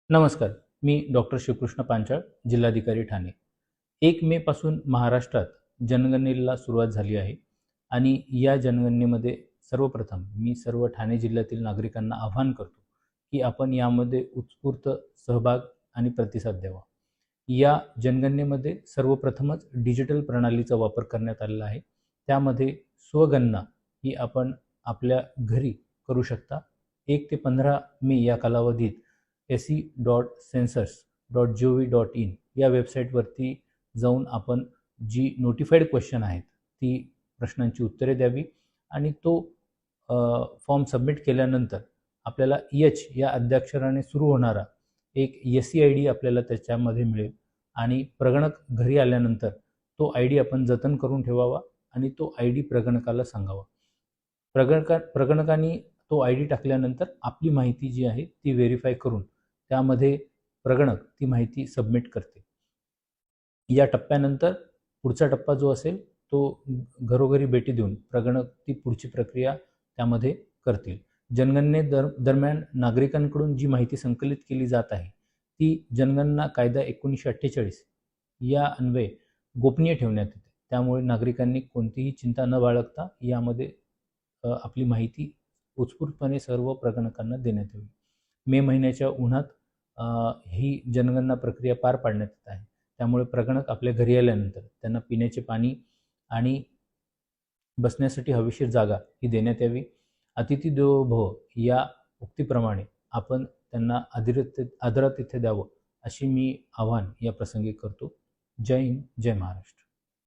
नमस्कार. मी डॉक्टर शिवकृष्ण पांचाळ, जिल्हाधिकारी ठाणे. 1 मे पासून महाराष्ट्रात जनगणनेला सुरुवात झाली आहे आणि या जनगणनेमध्ये सर्वप्रथम मी सर्व ठाणे जिल्ह्यातील नागरिकांना आवाहन करतो, की आपण यामध्ये उत्स्फूर्त सहभाग आणि प्रतिसाद द्यावा. या जनगणनेमध्ये सर्वप्रथमच डिजिटल प्रणालीचा वापर करण्यात आलेला आहे. त्यामध्ये स्वगणना ही आपण आपल्या घरी करू शकता. 1 ते 15 मे या कालावधीत se.census.gov.in या वेबसाईटवरती जाऊन आपण जी नोटिफाईड क्वेश्चन आहेत ती प्रश्नांची उत्तरे द्यावी आणि तो फॉर्म सबमिट केल्यानंतर आपल्याला एच या अद्याक्षराने सुरू होणारा एक SCID आपल्याला त्याच्यामध्ये मिळेल आणि प्रगणक घरी आल्यानंतर तो ID आपण जतन करून ठेवावा आणि तो ID प्रगणकाला सांगावा. प्रगणकाने तो ID टाकल्यानंतर आपली माहिती जी आहे ती व्हेरीफाय करून त्यामध्ये प्रगणक ती माहिती सबमिट करते. या टप्प्यानंतर पुढचा टप्पा जो असेल तो घरोघरी भेटी देऊन प्रगणक ती पुढची प्रक्रिया त्यामध्ये करतील. दरम्यान नागरिकांकडून जी माहिती संकलित केली जात आहे ती जनगणना कायदा 1948 या अन्वये गोपनीय ठेवण्यात येते. त्यामुळे नागरिकांनी कोणतीही चिंता न बाळगता यामध्ये आपली माहिती उत्स्फूर्तपणे सर्व प्रगणकांना देण्यात यावी. मे महिन्याच्या उन्हात ही जनगणना प्रक्रिया पार पाडण्यात येत आहे. त्यामुळे प्रगणक आपल्या घरी आल्यानंतर त्यांना पिण्याचे पाणी आणि बसण्यासाठी हवेशीर जागा ही देण्यात यावी. अतिथी देवो भव या उक्तीप्रमाणे आपण त्यांना आदरातिथ्य द्यावं अशी मी आवाहन या प्रसंगी करतो. जय हिंद, जय महाराष्ट्र.